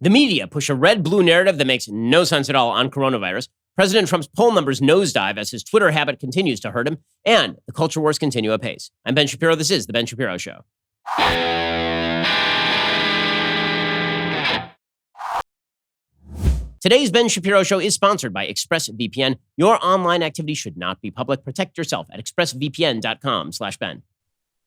The media push a red-blue narrative that makes no sense at all on coronavirus. President Trump's poll numbers nosedive as his Twitter habit continues to hurt him, and the culture wars continue apace. I'm Ben Shapiro. This is The Ben Shapiro Show. Today's Ben Shapiro Show is sponsored by ExpressVPN. Your online activity should not be public. Protect yourself at expressvpn.com/Ben.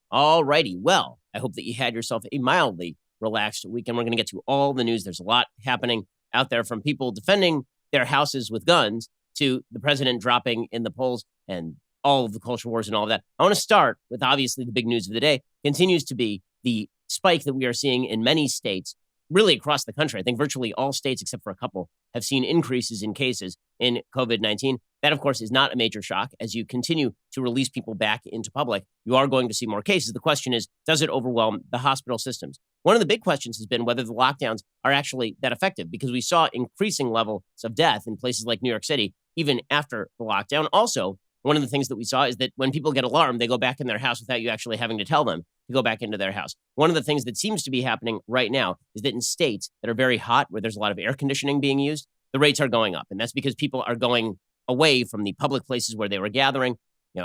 All righty. Well, I hope that you had yourself a mildly relaxed weekend. We're going to get to all the news. There's a lot happening out there, from people defending their houses with guns to the president dropping in the polls and all of the culture wars and all of that. I want to start with, obviously, the big news of the day continues to be the spike that we are seeing in many states, really across the country. I think virtually all states, except for a couple, have seen increases in cases in COVID-19. That, of course, is not a major shock. As you continue to release people back into public, you are going to see more cases. The question is, does it overwhelm the hospital systems? One of the big questions has been whether the lockdowns are actually that effective, because we saw increasing levels of death in places like New York City, even after the lockdown. Also, one of the things that we saw is that when people get alarmed, they go back in their house without you actually having to tell them to go back into their house. One of the things that seems to be happening right now is that in states that are very hot, where there's a lot of air conditioning being used, the rates are going up. And that's because people are going away from the public places where they were gathering,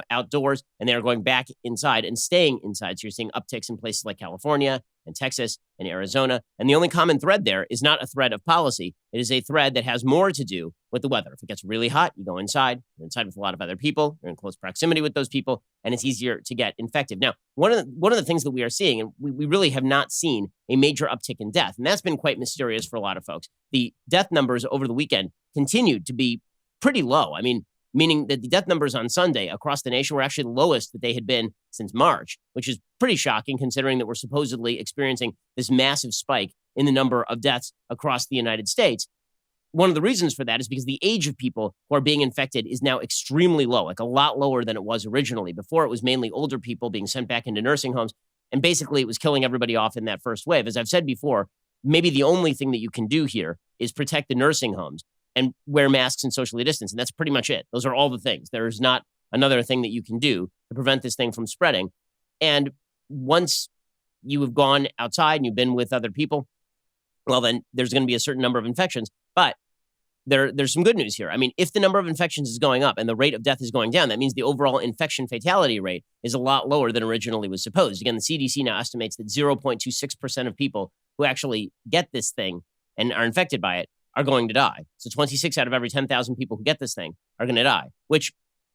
outdoors, and they are going back inside and staying inside. So you're seeing upticks in places like California and Texas and Arizona. And the only common thread there is not a thread of policy. It is a thread that has more to do with the weather. If it gets really hot, you go inside. You're inside with a lot of other people. You're in close proximity with those people, and it's easier to get infected. Now, one of the things that we are seeing, and we really have not seen a major uptick in death, and that's been quite mysterious for a lot of folks. The death numbers over the weekend continued to be pretty low. Meaning that the death numbers on Sunday across the nation were actually the lowest that they had been since March, which is pretty shocking considering that we're supposedly experiencing this massive spike in the number of deaths across the United States. One of the reasons for that is because the age of people who are being infected is now extremely low, like a lot lower than it was originally. Before, it was mainly older people being sent back into nursing homes, and basically it was killing everybody off in that first wave. As I've said before, maybe the only thing that you can do here is protect the nursing homes and wear masks and socially distance. And that's pretty much it. Those are all the things. There's not another thing that you can do to prevent this thing from spreading. And once you have gone outside and you've been with other people, well, then there's going to be a certain number of infections. But there's some good news here. If the number of infections is going up and the rate of death is going down, that means the overall infection fatality rate is a lot lower than originally was supposed. Again, the CDC now estimates that 0.26% of people who actually get this thing and are infected by it are going to die. So 26 out of every 10,000 people who get this thing are going to die, which,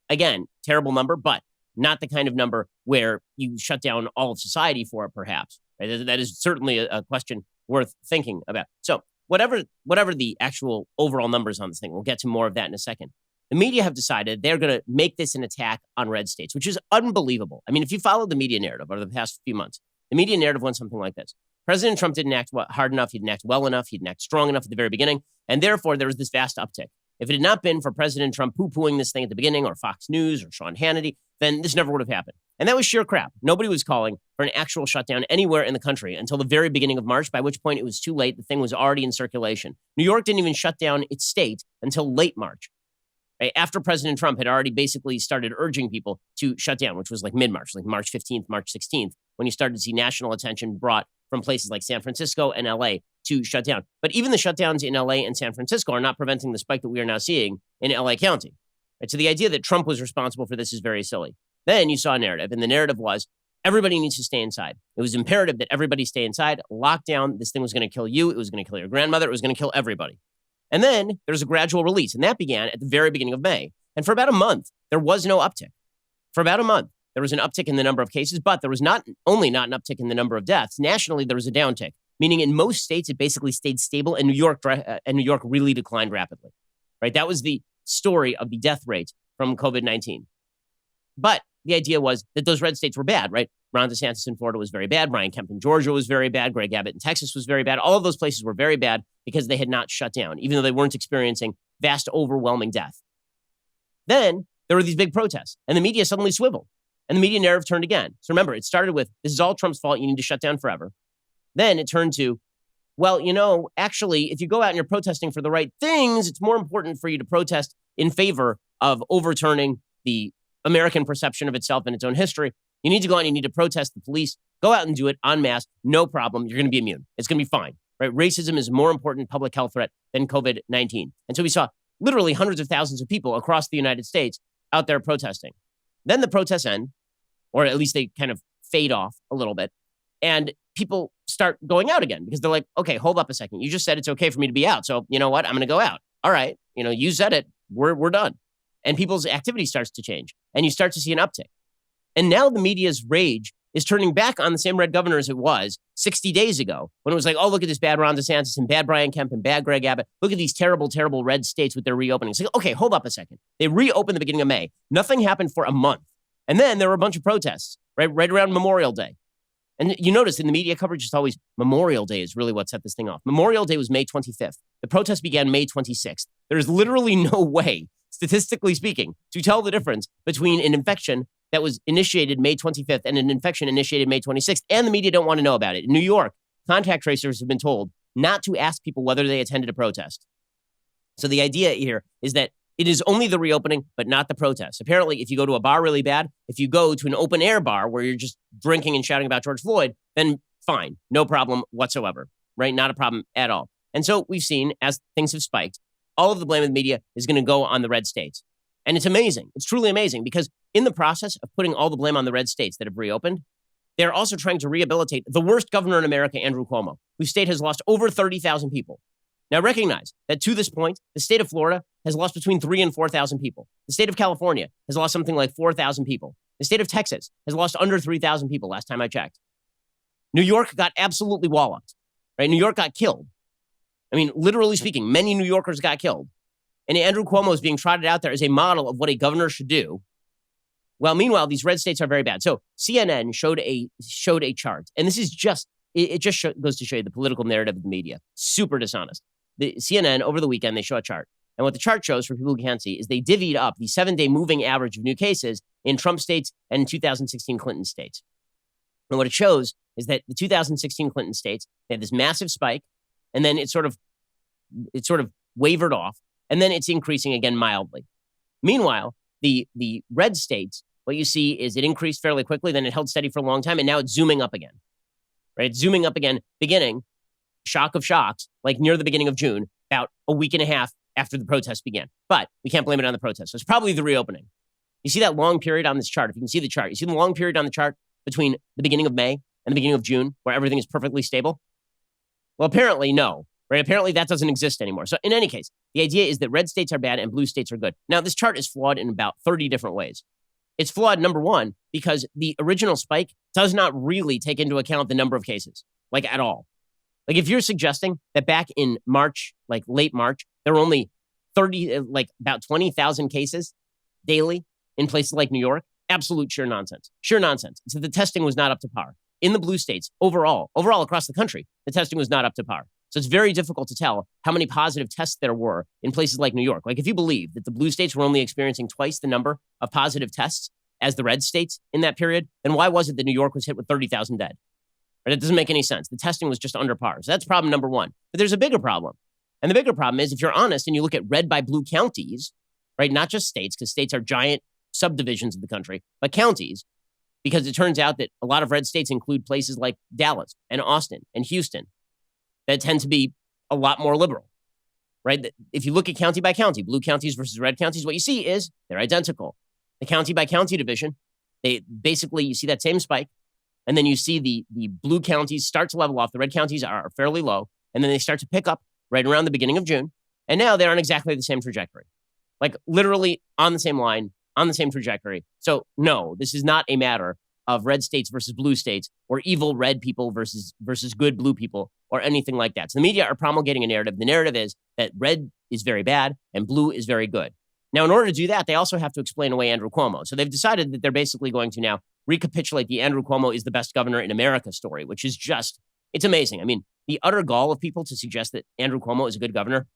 again, terrible number, but not the kind of number where you shut down all of society for it, perhaps. Right? That is certainly a question worth thinking about. So whatever the actual overall numbers on this thing, we'll get to more of that in a second. The media have decided they're going to make this an attack on red states, which is unbelievable. If you follow the media narrative over the past few months, the media narrative went something like this. President Trump didn't act hard enough. He didn't act well enough. He didn't act strong enough at the very beginning. And therefore, there was this vast uptick. If it had not been for President Trump poo-pooing this thing at the beginning, or Fox News or Sean Hannity, then this never would have happened. And that was sheer crap. Nobody was calling for an actual shutdown anywhere in the country until the very beginning of March, by which point it was too late. The thing was already in circulation. New York didn't even shut down its state until late March, right? After President Trump had already basically started urging people to shut down, which was like mid-March, like March 15th, March 16th, when you started to see national attention brought from places like San Francisco and LA to shut down. But even the shutdowns in LA and San Francisco are not preventing the spike that we are now seeing in LA County. Right? So the idea that Trump was responsible for this is very silly. Then you saw a narrative, and the narrative was everybody needs to stay inside. It was imperative that everybody stay inside. Lockdown, this thing was going to kill you. It was going to kill your grandmother. It was going to kill everybody. And then there's a gradual release, and that began at the very beginning of May. And for about a month, there was no uptick. For about a month, there was an uptick in the number of cases, but there was not only not an uptick in the number of deaths. Nationally, there was a downtick, meaning in most states, it basically stayed stable, and New York really declined rapidly. Right? That was the story of the death rate from COVID-19. But the idea was that those red states were bad, right? Ron DeSantis in Florida was very bad. Brian Kemp in Georgia was very bad. Greg Abbott in Texas was very bad. All of those places were very bad because they had not shut down, even though they weren't experiencing vast, overwhelming death. Then there were these big protests, and the media suddenly swiveled. And the media narrative turned again. So remember, it started with, this is all Trump's fault. You need to shut down forever. Then it turned to, well, actually, if you go out and you're protesting for the right things, it's more important for you to protest in favor of overturning the American perception of itself and its own history. You need to go out and you need to protest the police. Go out and do it en masse. No problem. You're going to be immune. It's going to be fine. right? Racism is a more important public health threat than COVID-19. And so we saw literally hundreds of thousands of people across the United States out there protesting. Then the protests end, or at least they kind of fade off a little bit. And people start going out again because they're like, okay, hold up a second. You just said it's okay for me to be out. So you know what? I'm going to go out. All right. You said it. We're done. And people's activity starts to change and you start to see an uptick. And now the media's rage is turning back on the same red governor as it was 60 days ago when it was like, oh, look at this bad Ron DeSantis and bad Brian Kemp and bad Greg Abbott. Look at these terrible, terrible red states with their reopening. It's like, okay, hold up a second. They reopened the beginning of May. Nothing happened for a month. And then there were a bunch of protests right around Memorial Day. And you notice in the media coverage, it's always Memorial Day is really what set this thing off. Memorial Day was May 25th. The protest began May 26th. There's literally no way, statistically speaking, to tell the difference between an infection that was initiated May 25th and an infection initiated May 26th. And the media don't want to know about it. In New York, contact tracers have been told not to ask people whether they attended a protest. So the idea here is that it is only the reopening, but not the protest. Apparently, if you go to a bar really bad, if you go to an open air bar where you're just drinking and shouting about George Floyd, then fine, no problem whatsoever, right? Not a problem at all. And so we've seen as things have spiked, all of the blame of the media is going to go on the red states. And it's amazing. It's truly amazing because in the process of putting all the blame on the red states that have reopened, they're also trying to rehabilitate the worst governor in America, Andrew Cuomo, whose state has lost over 30,000 people. Now recognize that to this point, the state of Florida has lost between 3,000 and 4,000 people. The state of California has lost something like 4,000 people. The state of Texas has lost under 3,000 people last time I checked. New York got absolutely walloped, right? New York got killed. I mean, literally speaking, many New Yorkers got killed. And Andrew Cuomo is being trotted out there as a model of what a governor should do. Well, meanwhile, these red states are very bad. So CNN showed a chart, and this is just, goes to show you the political narrative of the media. Super dishonest. The CNN, over the weekend, they show a chart. And what the chart shows, for people who can't see, is they divvied up the 7-day moving average of new cases in Trump states and in 2016 Clinton states. And what it shows is that the 2016 Clinton states, they had this massive spike, and then it sort of wavered off, and then it's increasing again mildly. Meanwhile, the red states, what you see is it increased fairly quickly, then it held steady for a long time, and now it's zooming up again. Right? It's zooming up again, beginning, shock of shocks, like near the beginning of June, about a week and a half after the protests began. But we can't blame it on the protests. So it's probably the reopening. You see that long period on this chart. If you can see the chart, you see the long period on the chart between the beginning of May and the beginning of June, where everything is perfectly stable? Well, apparently, no. Right? Apparently, that doesn't exist anymore. So in any case, the idea is that red states are bad and blue states are good. Now, this chart is flawed in about 30 different ways. It's flawed, number one, because the original spike does not really take into account the number of cases, like at all. Like if you're suggesting that back in March, like late March, there were only about 20,000 cases daily in places like New York, absolute sheer nonsense. Sheer nonsense. So the testing was not up to par. In the blue states, overall across the country, the testing was not up to par. So it's very difficult to tell how many positive tests there were in places like New York. Like if you believe that the blue states were only experiencing twice the number of positive tests as the red states in that period, then why was it that New York was hit with 30,000 dead? Right? It doesn't make any sense. The testing was just under par. So that's problem number one. But there's a bigger problem. And the bigger problem is if you're honest and you look at red by blue counties, right, not just states, because states are giant subdivisions of the country, but counties, because it turns out that a lot of red states include places like Dallas and Austin and Houston that tend to be a lot more liberal, right? If you look at county by county, blue counties versus red counties, what you see is they're identical. The county by county division, you see that same spike, and then you see the blue counties start to level off. The red counties are fairly low, and then they start to pick up right around the beginning of June, and now they're on exactly the same trajectory, like literally on the same line, on the same trajectory. So no, this is not a matter of red states versus blue states or evil red people versus good blue people or anything like that. So the media are promulgating a narrative. The narrative is that red is very bad and blue is very good. Now, in order to do that, they also have to explain away Andrew Cuomo. So they've decided that they're basically going to now recapitulate the Andrew Cuomo is the best governor in America story, which is just, it's amazing. I mean, the utter gall of people to suggest that Andrew Cuomo is a good governor,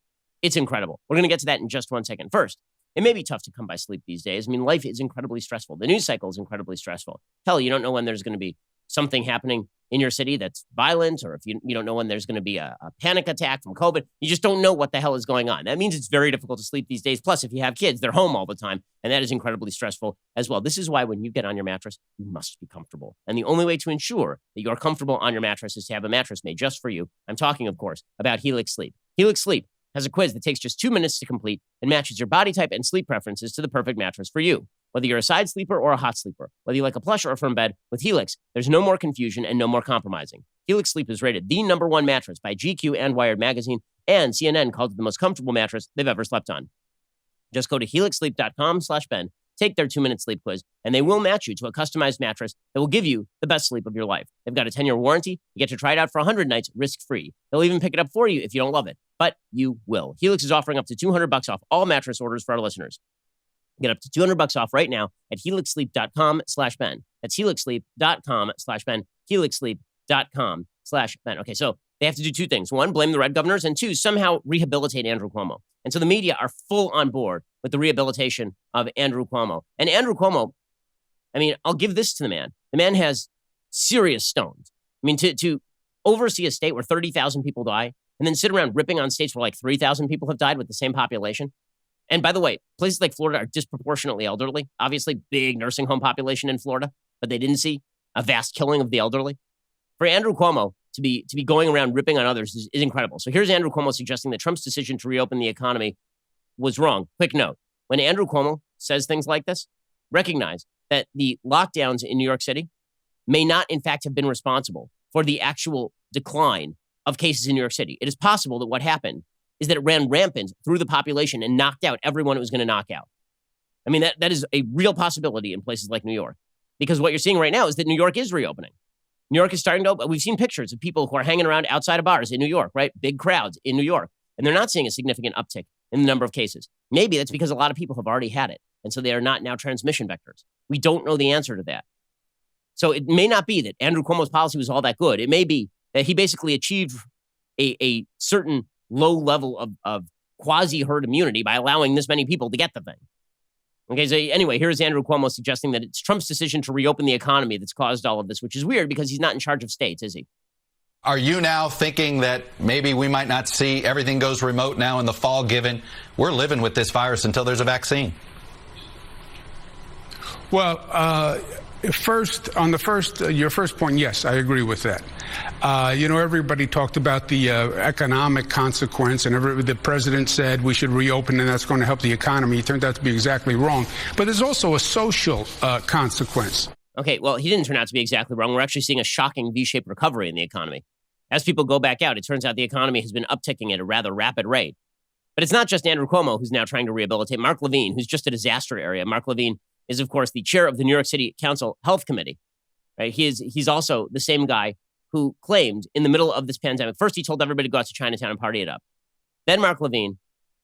it's incredible. We're going to get to that in just one second. First, it may be tough to come by sleep these days. I mean, life is incredibly stressful. The news cycle is incredibly stressful. Hell, you don't know when there's going to be something happening in your city that's violent, or if you don't know when there's going to be a panic attack from COVID. You just don't know what the hell is going on. That means it's very difficult to sleep these days. Plus, if you have kids, they're home all the time, and that is incredibly stressful as well. This is why when you get on your mattress, you must be comfortable. And the only way to ensure that you're comfortable on your mattress is to have a mattress made just for you. I'm talking, of course, about Helix Sleep. Helix Sleep has a quiz that takes just 2 minutes to complete and matches your body type and sleep preferences to the perfect mattress for you. Whether you're a side sleeper or a hot sleeper, whether you like a plush or a firm bed, with Helix, there's no more confusion and no more compromising. Helix Sleep is rated the #1 mattress by GQ and Wired Magazine, and CNN called it the most comfortable mattress they've ever slept on. Just go to helixsleep.com/Ben, take their 2-minute sleep quiz, and they will match you to a customized mattress that will give you the best sleep of your life. They've got a 10-year warranty. You get to try it out for 100 nights risk-free. They'll even pick it up for you if you don't love it, but you will. Helix is offering up to $200 off all mattress orders for our listeners. Get up to $200 off right now at helixsleep.com/Ben. That's helixsleep.com/Ben. helixsleep.com/Ben. Okay, so they have to do 2 things. 1, blame the red governors, and 2, somehow rehabilitate Andrew Cuomo. And so the media are full on board with the rehabilitation of Andrew Cuomo. And Andrew Cuomo, I mean, I'll give this to the man. The man has serious stones. I mean, to oversee a state where 30,000 people die and then sit around ripping on states where like 3,000 people have died with the same population. And by the way, places like Florida are disproportionately elderly. Obviously, big nursing home population in Florida, but they didn't see a vast killing of the elderly. For Andrew Cuomo to be going around ripping on others is incredible. So here's Andrew Cuomo suggesting that Trump's decision to reopen the economy was wrong. Quick note, when Andrew Cuomo says things like this, recognize that the lockdowns in New York City may not, in fact, have been responsible for the actual decline of cases in New York City. It is possible that what happened is that it ran rampant through the population and knocked out everyone it was going to knock out. I mean, that is a real possibility in places like New York, because what you're seeing right now is that New York is reopening. New York is starting to open. We've seen pictures of people who are hanging around outside of bars in New York, right? Big crowds in New York. And they're not seeing a significant uptick in the number of cases. Maybe that's because a lot of people have already had it. And so they are not now transmission vectors. We don't know the answer to that. So it may not be that Andrew Cuomo's policy was all that good. It may be that he basically achieved a certain low level of quasi-herd immunity by allowing this many people to get the thing. Okay, so anyway, here's Andrew Cuomo suggesting that it's Trump's decision to reopen the economy that's caused all of this, which is weird because he's not in charge of states, is he? Are you now thinking that maybe we might not see everything goes remote now in the fall, given we're living with this virus until there's a vaccine? Well, your first point, yes, I agree with that. Everybody talked about the economic consequence, and the president said we should reopen and that's going to help the economy. It turned out to be exactly wrong. But there's also a social consequence. Okay, well, he didn't turn out to be exactly wrong. We're actually seeing a shocking V-shaped recovery in the economy. As people go back out, it turns out the economy has been upticking at a rather rapid rate. But it's not just Andrew Cuomo who's now trying to rehabilitate. Mark Levine, who's just a disaster area. Mark Levine is, of course, the chair of the New York City Council Health Committee. Right? He's also the same guy who claimed in the middle of this pandemic, first he told everybody to go out to Chinatown and party it up. Then Mark Levine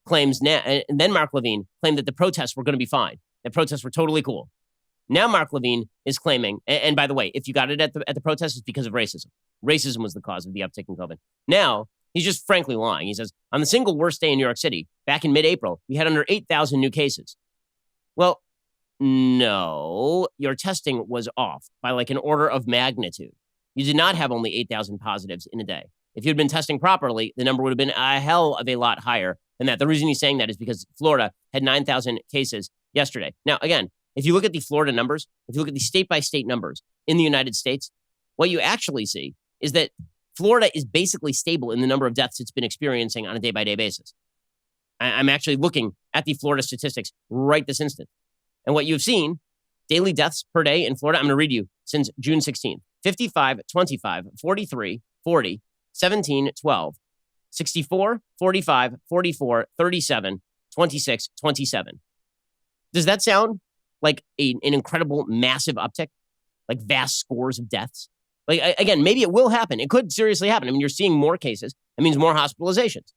claimed that the protests were going to be fine. That protests were totally cool. Now Mark Levine is claiming, and by the way, if you got it at the protest, it's because of racism. Racism was the cause of the uptick in COVID. Now, he's just frankly lying. He says, on the single worst day in New York City, back in mid-April, we had under 8,000 new cases. Well, no, your testing was off by like an order of magnitude. You did not have only 8,000 positives in a day. If you'd been testing properly, the number would have been a hell of a lot higher than that. The reason he's saying that is because Florida had 9,000 cases yesterday. Now, again, if you look at the Florida numbers, if you look at the state-by-state numbers in the United States, what you actually see is that Florida is basically stable in the number of deaths it's been experiencing on a day-by-day basis. I'm actually looking at the Florida statistics right this instant. And what you've seen, daily deaths per day in Florida, I'm going to read you since June 16th. 55, 25, 43, 40, 17, 12, 64, 45, 44, 37, 26, 27. Does that sound like an incredible, massive uptick? Like vast scores of deaths? Like, again, maybe it will happen. It could seriously happen. I mean, you're seeing more cases. It means more hospitalizations.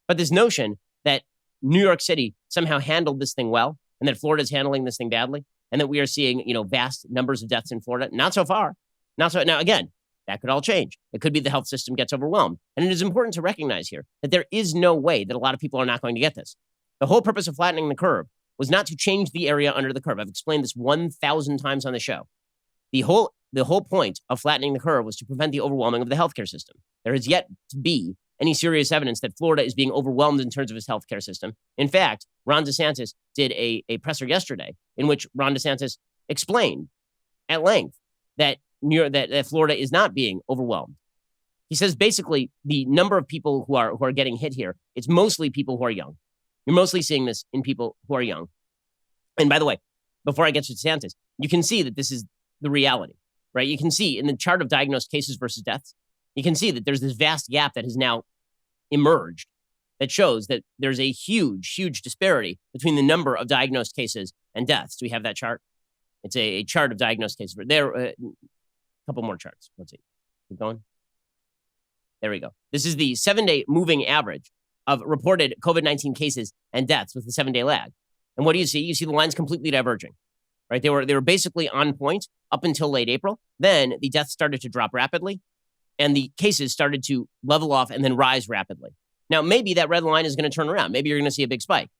But this notion that New York City somehow handled this thing well, and that Florida is handling this thing badly, and that we are seeing, vast numbers of deaths in Florida, not so far. Now, again, that could all change. It could be the health system gets overwhelmed. And it is important to recognize here that there is no way that a lot of people are not going to get this. The whole purpose of flattening the curve was not to change the area under the curve. I've explained this 1,000 times on the show. The whole point of flattening the curve was to prevent the overwhelming of the healthcare system. There has yet to be any serious evidence that Florida is being overwhelmed in terms of its healthcare system. In fact, Ron DeSantis did a presser yesterday in which Ron DeSantis explained at length that that Florida is not being overwhelmed. He says basically the number of people who are getting hit here, it's mostly people who are young. You're mostly seeing this in people who are young. And by the way, before I get to DeSantis, you can see that this is the reality, right? You can see in the chart of diagnosed cases versus deaths, you can see that there's this vast gap that has now emerged that shows that there's a huge, huge disparity between the number of diagnosed cases and deaths. Do we have that chart? It's a chart of diagnosed cases. There, a couple more charts. Let's see. Keep going. There we go. This is the 7-day moving average of reported COVID-19 cases and deaths with the 7-day lag. And what do you see? You see the lines completely diverging, right? They were basically on point up until late April. Then the deaths started to drop rapidly, and the cases started to level off and then rise rapidly. Now, maybe that red line is going to turn around. Maybe you're going to see a big spike,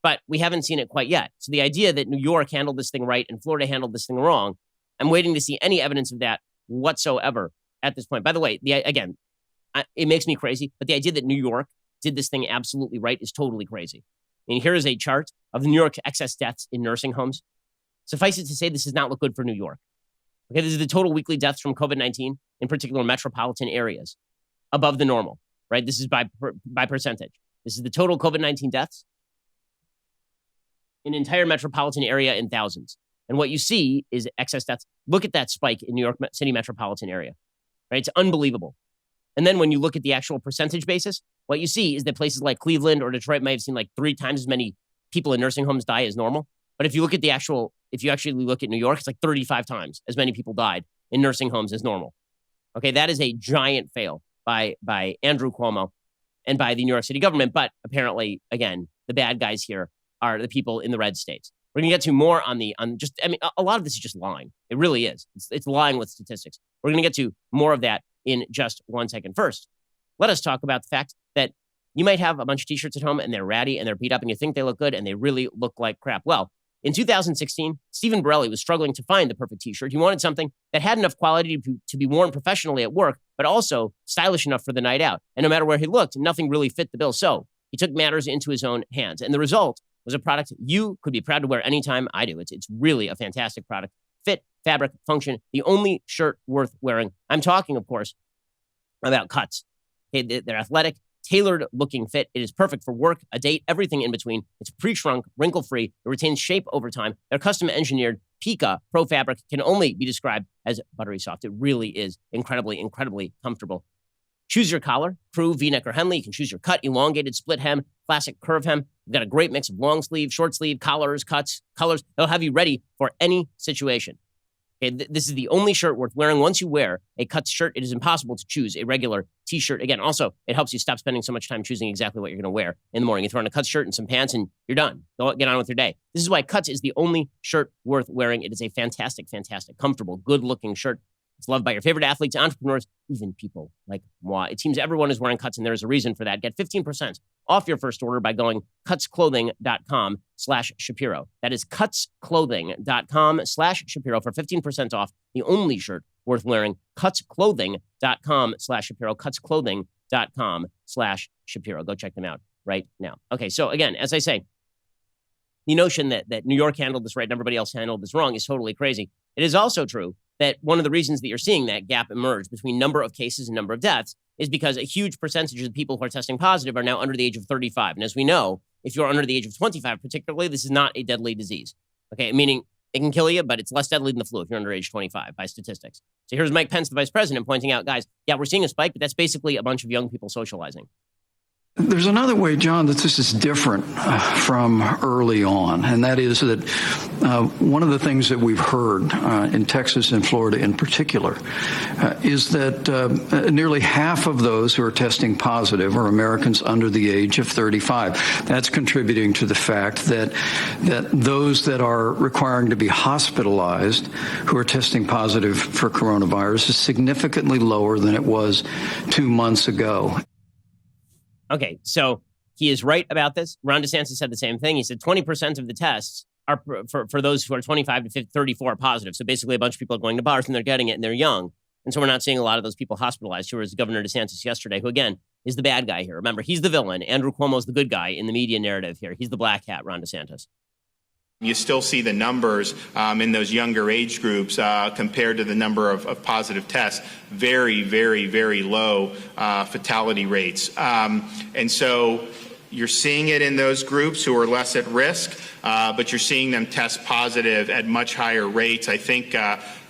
but we haven't seen it quite yet. So the idea that New York handled this thing right and Florida handled this thing wrong, I'm waiting to see any evidence of that whatsoever at this point. By the way, again, it makes me crazy, but the idea that New York did this thing absolutely right is totally crazy. And here is a chart of the New York excess deaths in nursing homes. Suffice it to say, this does not look good for New York. Okay, this is the total weekly deaths from COVID-19, in particular metropolitan areas, above the normal, right? This is by percentage. This is the total COVID-19 deaths in entire metropolitan area in thousands. And what you see is excess deaths. Look at that spike in New York City metropolitan area, right? It's unbelievable. And then when you look at the actual percentage basis, what you see is that places like Cleveland or Detroit might have seen like 3 times as many people in nursing homes die as normal. But if you actually look at New York, it's like 35 times as many people died in nursing homes as normal. Okay, that is a giant fail by Andrew Cuomo and by the New York City government. But apparently, again, the bad guys here are the people in the red states. We're going to get to more a lot of this is just lying. It really is. It's lying with statistics. We're going to get to more of that in just 1 second. First, let us talk about the fact that you might have a bunch of t-shirts at home and they're ratty and they're beat up and you think they look good and they really look like crap. Well, in 2016, Stephen Borelli was struggling to find the perfect t-shirt. He wanted something that had enough quality to be worn professionally at work, but also stylish enough for the night out. And no matter where he looked, nothing really fit the bill. So he took matters into his own hands. And the result was a product you could be proud to wear anytime. I do. It's really a fantastic product. Fit, fabric, function, the only shirt worth wearing. I'm talking, of course, about Cuts. Okay, they're athletic, tailored-looking fit. It is perfect for work, a date, everything in between. It's pre-shrunk, wrinkle-free. It retains shape over time. Their custom-engineered Pika Pro fabric can only be described as buttery soft. It really is incredibly, incredibly comfortable. Choose your collar, crew, V-neck, or Henley. You can choose your cut, elongated, split hem, classic curve hem. We've got a great mix of long sleeve, short sleeve, collars, cuts, colors. They'll have you ready for any situation. Okay, this is the only shirt worth wearing. Once you wear a Cuts shirt, it is impossible to choose a regular t-shirt. Again, also, it helps you stop spending so much time choosing exactly what you're going to wear in the morning. You throw on a Cuts shirt and some pants and you're done. Get on with your day. This is why Cuts is the only shirt worth wearing. It is a fantastic, fantastic, comfortable, good-looking shirt. It's loved by your favorite athletes, entrepreneurs, even people like moi. It seems everyone is wearing Cuts, and there's a reason for that. Get 15% off your first order by going cutsclothing.com/Shapiro. That is cutsclothing.com/Shapiro for 15% off the only shirt worth wearing. Cutsclothing.com/Shapiro. Cutsclothing.com/Shapiro. Go check them out right now. Okay, so again, as I say, the notion that New York handled this right and everybody else handled this wrong is totally crazy. It is also true that one of the reasons that you're seeing that gap emerge between number of cases and number of deaths is because a huge percentage of the people who are testing positive are now under the age of 35. And as we know, if you're under the age of 25 particularly, this is not a deadly disease. Okay, meaning it can kill you, but it's less deadly than the flu if you're under age 25 by statistics. So here's Mike Pence, the vice president, pointing out, guys, yeah, we're seeing a spike, but that's basically a bunch of young people socializing. There's another way, John, that this is different from early on, and that is that one of the things that we've heard in Texas and Florida in particular is that nearly half of those who are testing positive are Americans under the age of 35. That's contributing to the fact that those that are requiring to be hospitalized who are testing positive for coronavirus is significantly lower than it was 2 months ago. Okay, so he is right about this. Ron DeSantis said the same thing. He said 20% of the tests are for those who are 25 to 34 positive. So basically a bunch of people are going to bars and they're getting it and they're young. And so we're not seeing a lot of those people hospitalized, who was Governor DeSantis yesterday, who again is the bad guy here. Remember, he's the villain. Andrew Cuomo's the good guy in the media narrative here. He's the black hat, Ron DeSantis. You still see the numbers in those younger age groups compared to the number of positive tests, very, very, very low fatality rates. And so you're seeing it in those groups who are less at risk, but you're seeing them test positive at much higher rates. I think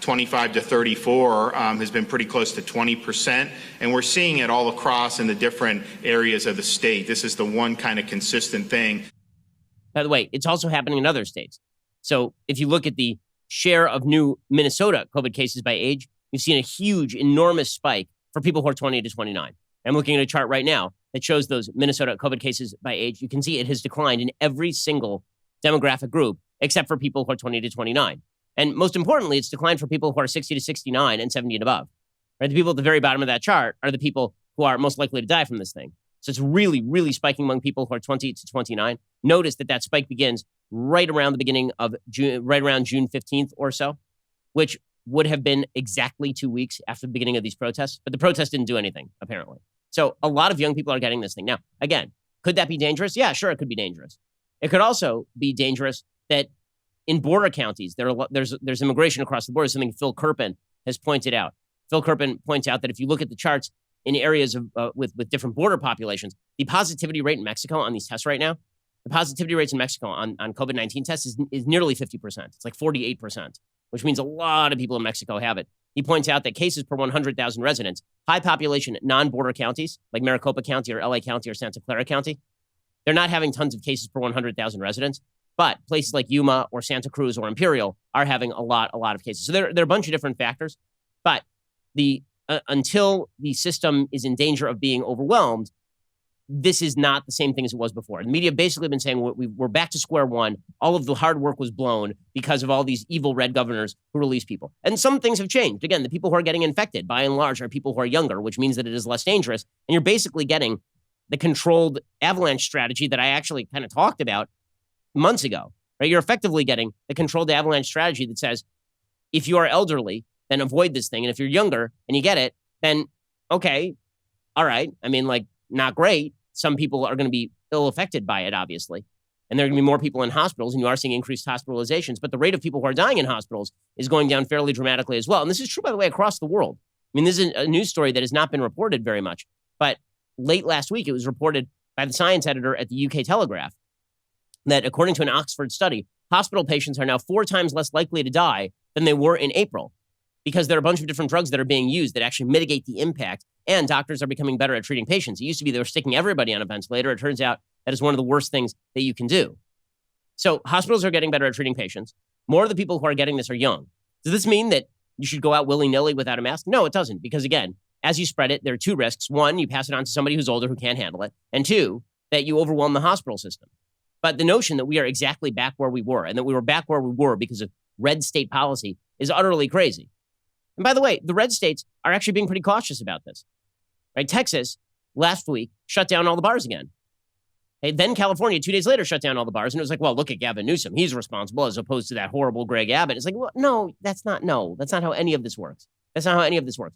25 to 34 has been pretty close to 20%, and we're seeing it all across in the different areas of the state. This is the one kind of consistent thing. By the way, it's also happening in other states. So if you look at the share of new Minnesota COVID cases by age, you've seen a huge, enormous spike for people who are 20 to 29. I'm looking at a chart right now that shows those Minnesota COVID cases by age. You can see it has declined in every single demographic group except for people who are 20 to 29. And most importantly, it's declined for people who are 60 to 69 and 70 and above. Right? The people at the very bottom of that chart are the people who are most likely to die from this thing. So it's really, really spiking among people who are 20 to 29. Notice that spike begins right around the beginning of June, right around June 15th or so, which would have been exactly 2 weeks after the beginning of these protests. But the protests didn't do anything, apparently. So a lot of young people are getting this thing. Now, again, could that be dangerous? Yeah, sure, it could be dangerous. It could also be dangerous that in border counties, there's immigration across the border, something Phil Kerpen has pointed out. Phil Kerpen points out that if you look at the charts in areas with different border populations, the positivity rate in Mexico on these tests right now, the positivity rates in Mexico on COVID-19 tests is nearly 50%. It's like 48%, which means a lot of people in Mexico have it. He points out that cases per 100,000 residents, high population non-border counties like Maricopa County or LA County or Santa Clara County, they're not having tons of cases per 100,000 residents, but places like Yuma or Santa Cruz or Imperial are having a lot of cases. So there are a bunch of different factors, but until the system is in danger of being overwhelmed, this is not the same thing as it was before. The media have basically been saying we're back to square one. All of the hard work was blown because of all these evil red governors who release people. And some things have changed. Again, the people who are getting infected, by and large, are people who are younger, which means that it is less dangerous. And you're basically getting the controlled avalanche strategy that I actually kind of talked about months ago. Right? You're effectively getting the controlled avalanche strategy that says, if you are elderly, then avoid this thing. And if you're younger and you get it, then okay, all right. I mean, like, not great. Some people are going to be ill affected by it, obviously. And there are going to be more people in hospitals, and you are seeing increased hospitalizations. But the rate of people who are dying in hospitals is going down fairly dramatically as well. And this is true, by the way, across the world. I mean, this is a news story that has not been reported very much. But late last week, it was reported by the science editor at the UK Telegraph that according to an Oxford study, hospital patients are now 4 times less likely to die than they were in April, because there are a bunch of different drugs that are being used that actually mitigate the impact, and doctors are becoming better at treating patients. It used to be they were sticking everybody on a ventilator. It turns out that is one of the worst things that you can do. So hospitals are getting better at treating patients. More of the people who are getting this are young. Does this mean that you should go out willy-nilly without a mask? No, it doesn't, because again, as you spread it, there are 2 risks. 1, you pass it on to somebody who's older who can't handle it, and 2, that you overwhelm the hospital system. But the notion that we are exactly back where we were, and that we were back where we were because of red state policy, is utterly crazy. And by the way, the red states are actually being pretty cautious about this. Right? Texas, last week, shut down all the bars again. Hey, then California, 2 days later, shut down all the bars. And it was like, well, look at Gavin Newsom. He's responsible, as opposed to that horrible Greg Abbott. It's like, well, no, that's not how any of this works. That's not how any of this works.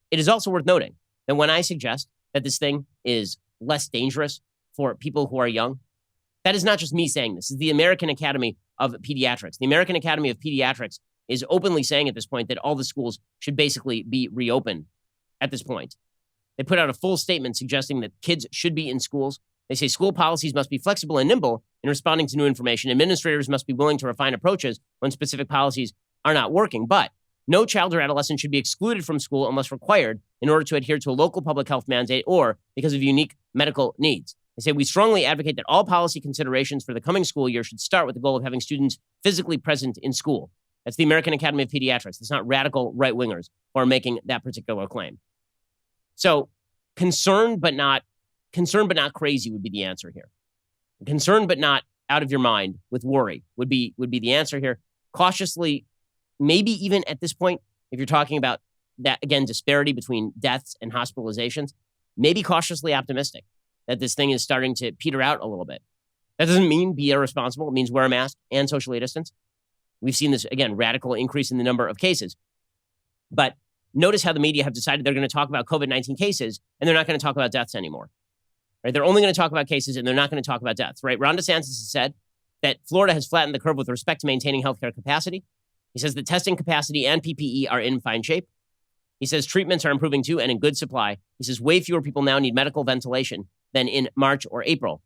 It is also worth noting that when I suggest that this thing is less dangerous for people who are young, that is not just me saying this. It's the American Academy of Pediatrics. The American Academy of Pediatrics is openly saying at this point that all the schools should basically be reopened at this point. They put out a full statement suggesting that kids should be in schools. They say school policies must be flexible and nimble in responding to new information. Administrators must be willing to refine approaches when specific policies are not working. But no child or adolescent should be excluded from school unless required in order to adhere to a local public health mandate or because of unique medical needs. They say we strongly advocate that all policy considerations for the coming school year should start with the goal of having students physically present in school. That's the American Academy of Pediatrics. It's not radical right-wingers who are making that particular claim. So concerned but not crazy would be the answer here. Concerned but not out of your mind with worry would be the answer here. Cautiously, maybe even at this point, if you're talking about that, again, disparity between deaths and hospitalizations, maybe cautiously optimistic that this thing is starting to peter out a little bit. That doesn't mean be irresponsible. It means wear a mask and socially distance. We've seen this, again, radical increase in the number of cases. But notice how the media have decided they're going to talk about COVID-19 cases and they're not going to talk about deaths anymore. Right? They're only going to talk about cases and they're not going to talk about deaths. Right? Ron DeSantis has said that Florida has flattened the curve with respect to maintaining healthcare capacity. He says that testing capacity and PPE are in fine shape. He says treatments are improving too and in good supply. He says way fewer people now need medical ventilation than in March or April.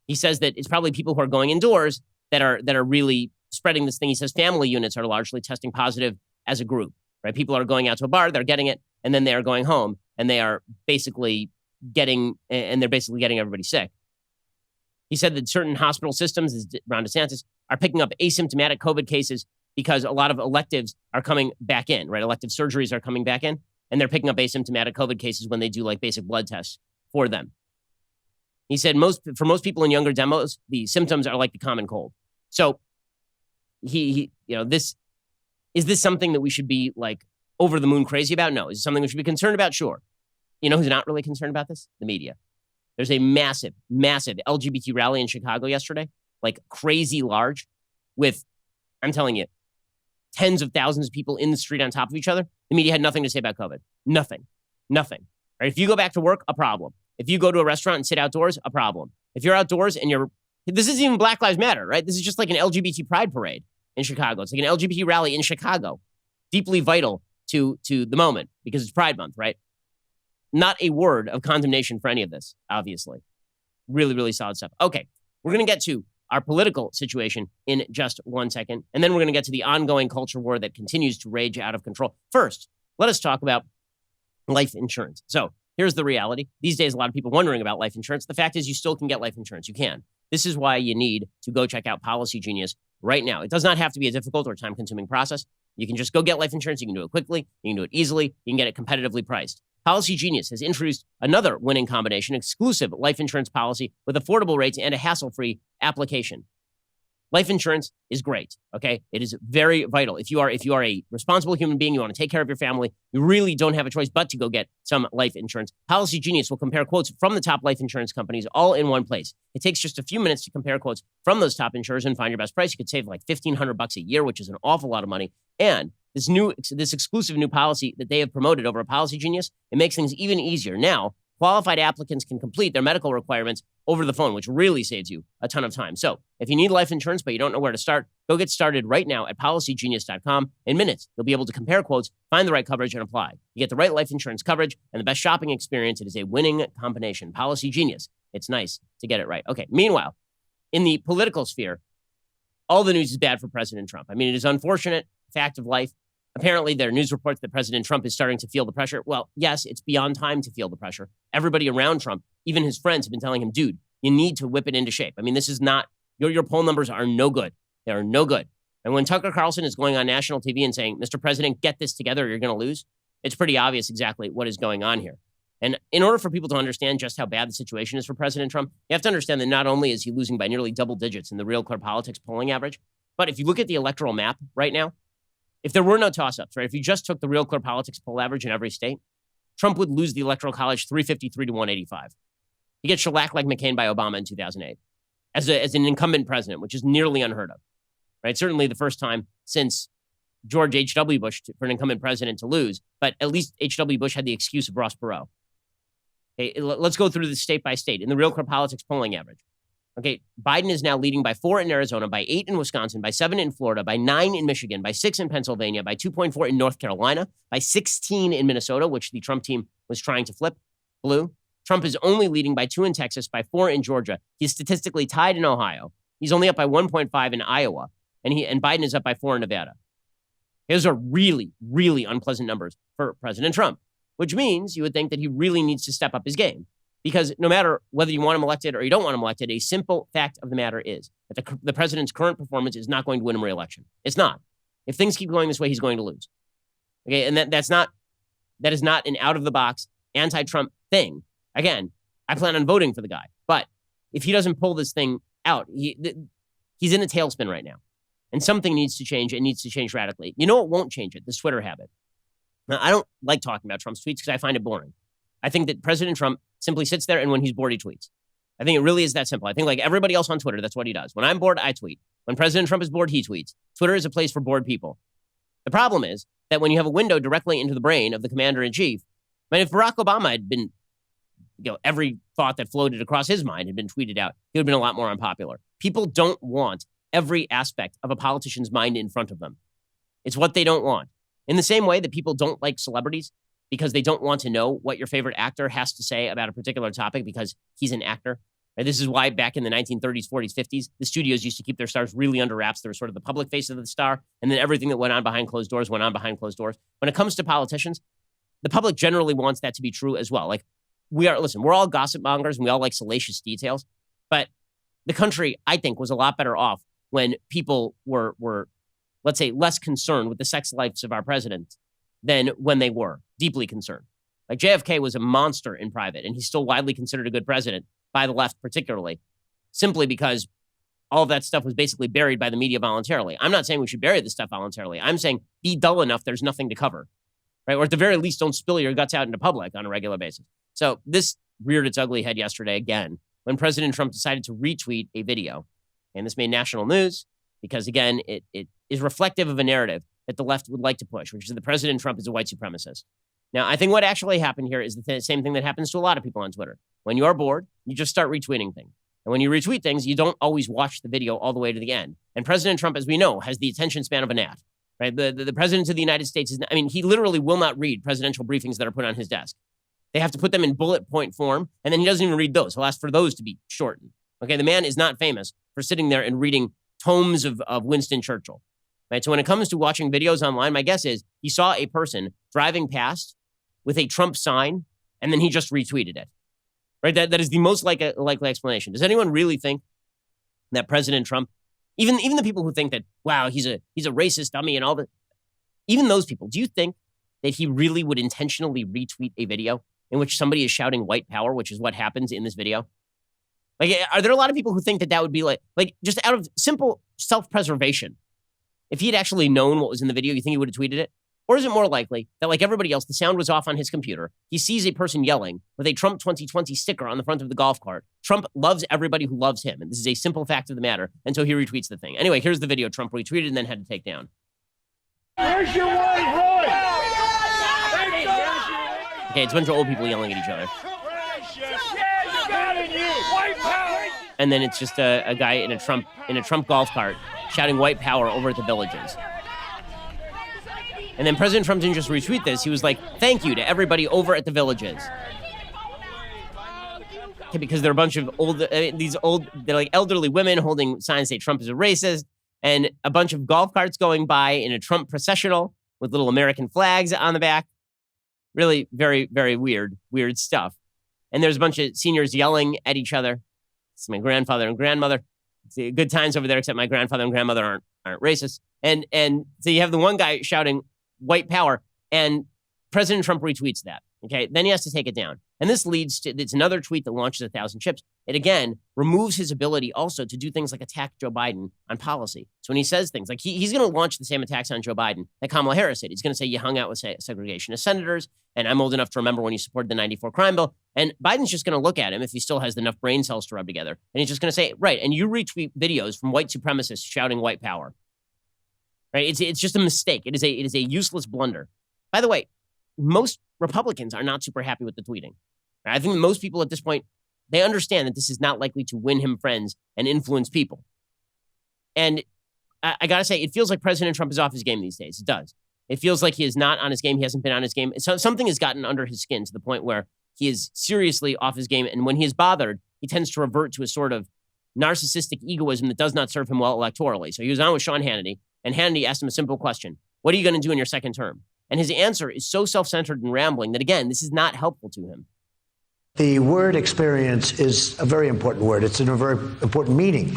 He says that it's probably people who are going indoors that are really spreading this thing. He says family units are largely testing positive as a group. Right? People are going out to a bar, they're getting it, and then they are going home, and they are basically getting everybody sick. He said that certain hospital systems, as Ron DeSantis, are picking up asymptomatic COVID cases because a lot of electives are coming back in, right? Elective surgeries are coming back in, and they're picking up asymptomatic COVID cases when they do like basic blood tests for them. He said for most people in younger demos, the symptoms are like the common cold. So is this something that we should be like over the moon crazy about? No. Is it something we should be concerned about? Sure. You know who's not really concerned about this? The media. There's a massive, massive LGBT rally in Chicago yesterday, like crazy large, with, I'm telling you, tens of thousands of people in the street on top of each other. The media had nothing to say about COVID. Nothing. Right? If you go back to work, a problem. If you go to a restaurant and sit outdoors, a problem. If you're outdoors and this isn't even Black Lives Matter, right? This is just like an LGBT pride parade in Chicago. It's like an LGBT rally in Chicago. Deeply vital to the moment because it's Pride Month, right? Not a word of condemnation for any of this, obviously. Really, really solid stuff. Okay, we're going to get to our political situation in just 1 second, and then we're going to get to the ongoing culture war that continues to rage out of control. First, let us talk about life insurance. So here's the reality. These days, a lot of people wondering about life insurance. The fact is you still can get life insurance. You can. This is why you need to go check out Policy Genius right now. It does not have to be a difficult or time-consuming process. You can just go get life insurance. You can do it quickly. You can do it easily. You can get it competitively priced. Policy Genius has introduced another winning combination, exclusive life insurance policy with affordable rates and a hassle-free application. Life insurance is great, okay? It is very vital. If you are a responsible human being, you want to take care of your family, you really don't have a choice but to go get some life insurance. Policy Genius will compare quotes from the top life insurance companies all in one place. It takes just a few minutes to compare quotes from those top insurers and find your best price. You could save like $1,500 a year, which is an awful lot of money. And this exclusive new policy that they have promoted over at Policy Genius, it makes things even easier. Now, qualified applicants can complete their medical requirements over the phone, which really saves you a ton of time. So if you need life insurance, but you don't know where to start, go get started right now at policygenius.com. In minutes, you'll be able to compare quotes, find the right coverage, and apply. You get the right life insurance coverage and the best shopping experience. It is a winning combination. Policy Genius. It's nice to get it right. Okay. Meanwhile, in the political sphere, all the news is bad for President Trump. I mean, it is unfortunate, fact of life. Apparently, there are news reports that President Trump is starting to feel the pressure. Well, yes, it's beyond time to feel the pressure. Everybody around Trump, even his friends, have been telling him, dude, you need to whip it into shape. I mean, this is not, your poll numbers are no good. They are no good. And when Tucker Carlson is going on national TV and saying, Mr. President, get this together or you're going to lose, it's pretty obvious exactly what is going on here. And in order for people to understand just how bad the situation is for President Trump, you have to understand that not only is he losing by nearly double digits in the Real Clear Politics polling average, but if you look at the electoral map right now, if there were no toss-ups, right, if you just took the Real Clear Politics poll average in every state, Trump would lose the Electoral College 353 to 185. He gets shellacked like McCain by Obama in 2008 as an incumbent president, which is nearly unheard of, right? Certainly the first time since George H.W. Bush for an incumbent president to lose, but at least H.W. Bush had the excuse of Ross Perot. Okay, let's go through this state by state in the Real Clear Politics polling average. Okay, Biden is now leading by 4 in Arizona, by 8 in Wisconsin, by 7 in Florida, by 9 in Michigan, by 6 in Pennsylvania, by 2.4 in North Carolina, by 16 in Minnesota, which the Trump team was trying to flip blue. Trump is only leading by 2 in Texas, by 4 in Georgia. He's statistically tied in Ohio. He's only up by 1.5 in Iowa, and Biden is up by 4 in Nevada. Those are really, really unpleasant numbers for President Trump, which means you would think that he really needs to step up his game. Because no matter whether you want him elected or you don't want him elected, a simple fact of the matter is that the president's current performance is not going to win him re-election. It's not. If things keep going this way, he's going to lose. Okay, and that is not an out-of-the-box anti-Trump thing. Again, I plan on voting for the guy. But if he doesn't pull this thing out, he's in a tailspin right now. And something needs to change. It needs to change radically. You know what won't change it? This Twitter habit. Now, I don't like talking about Trump's tweets because I find it boring. I think that President Trump simply sits there and when he's bored, he tweets. I think it really is that simple. I think like everybody else on Twitter, that's what he does. When I'm bored, I tweet. When President Trump is bored, he tweets. Twitter is a place for bored people. The problem is that when you have a window directly into the brain of the commander-in-chief, I mean, if Barack Obama had been, every thought that floated across his mind had been tweeted out, he would have been a lot more unpopular. People don't want every aspect of a politician's mind in front of them. It's what they don't want. In the same way that people don't like celebrities because they don't want to know what your favorite actor has to say about a particular topic because he's an actor. Right? This is why back in the 1930s, 40s, 50s, the studios used to keep their stars really under wraps. They were sort of the public face of the star, and then everything that went on behind closed doors went on behind closed doors. When it comes to politicians, the public generally wants that to be true as well. Like, we're all gossip mongers, and we all like salacious details, but the country, I think, was a lot better off when people were, let's say, less concerned with the sex lives of our president than when they were deeply concerned. Like JFK was a monster in private, and he's still widely considered a good president by the left particularly, simply because all of that stuff was basically buried by the media voluntarily. I'm not saying we should bury this stuff voluntarily. I'm saying be dull enough there's nothing to cover, right? Or at the very least, don't spill your guts out into public on a regular basis. So this reared its ugly head yesterday again when President Trump decided to retweet a video. And this made national news because, again, it is reflective of a narrative that the left would like to push, which is that President Trump is a white supremacist. Now, I think what actually happened here is the same thing that happens to a lot of people on Twitter. When you're bored, you just start retweeting things. And when you retweet things, you don't always watch the video all the way to the end. And President Trump, as we know, has the attention span of a gnat, right? The president of the United States he literally will not read presidential briefings that are put on his desk. They have to put them in bullet point form, and then he doesn't even read those. He'll ask for those to be shortened. Okay, the man is not famous for sitting there and reading tomes of Winston Churchill. Right? So when it comes to watching videos online, my guess is he saw a person driving past with a Trump sign, and then he just retweeted it. Right? That is the most likely explanation. Does anyone really think that President Trump, even the people who think that, wow, he's a racist dummy and all that, even those people, do you think that he really would intentionally retweet a video in which somebody is shouting white power, which is what happens in this video? Like, are there a lot of people who think that would be like just out of simple self-preservation? If he had actually known what was in the video, you think he would have tweeted it? Or is it more likely that, like everybody else, the sound was off on his computer, he sees a person yelling with a Trump 2020 sticker on the front of the golf cart. Trump loves everybody who loves him, and this is a simple fact of the matter, and so he retweets the thing. Anyway, here's the video Trump retweeted and then had to take down. Where's your wife, Roy? Okay, it's a bunch of old people yelling at each other. And then it's just a guy in a Trump golf cart shouting white power over at the Villages. And then President Trump didn't just retweet this. He was like, thank you to everybody over at the Villages. Okay, because they're a bunch of they're like elderly women holding signs say Trump is a racist, and a bunch of golf carts going by in a Trump processional with little American flags on the back. Really very, very weird stuff. And there's a bunch of seniors yelling at each other. It's my grandfather and grandmother. It's good times over there, except my grandfather and grandmother aren't racist. And so you have the one guy shouting white power, and President Trump retweets that. Okay, then he has to take it down. And this leads to, it's another tweet that launches 1,000 chips. It again removes his ability also to do things like attack Joe Biden on policy. So when he says things like he's going to launch the same attacks on Joe Biden that Kamala Harris did. He's going to say you hung out with segregationist senators, and I'm old enough to remember when you supported the 94 crime bill. And Biden's just going to look at him if he still has enough brain cells to rub together. And he's just going to say, right, and you retweet videos from white supremacists shouting white power. Right? It's just a mistake. It is a useless blunder. By the way, most Republicans are not super happy with the tweeting. I think most people at this point, they understand that this is not likely to win him friends and influence people. And I got to say, it feels like President Trump is off his game these days. It does. It feels like he is not on his game. He hasn't been on his game. So something has gotten under his skin to the point where he is seriously off his game. And when he is bothered, he tends to revert to a sort of narcissistic egoism that does not serve him well electorally. So he was on with Sean Hannity, and Hannity asked him a simple question. What are you going to do in your second term? And his answer is so self-centered and rambling that, again, this is not helpful to him. The word experience is a very important word. It's in a very important meaning.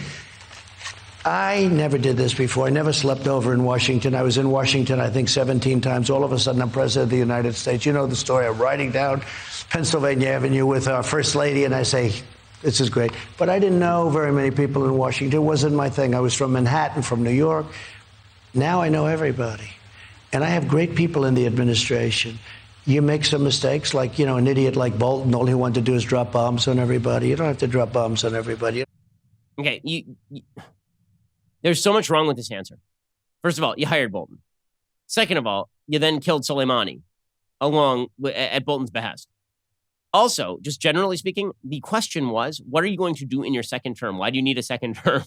I never did this before. I never slept over in Washington. I was in Washington, I think, 17 times. All of a sudden, I'm president of the United States. You know the story. I'm riding down Pennsylvania Avenue with our First Lady, and I say, this is great. But I didn't know very many people in Washington. It wasn't my thing. I was from Manhattan, from New York. Now I know everybody. And I have great people in the administration. You make some mistakes, like, an idiot like Bolton, all he wanted to do is drop bombs on everybody. You don't have to drop bombs on everybody. Okay, there's so much wrong with this answer. First of all, you hired Bolton. Second of all, you then killed Soleimani at Bolton's behest. Also, just generally speaking, the question was, what are you going to do in your second term? Why do you need a second term?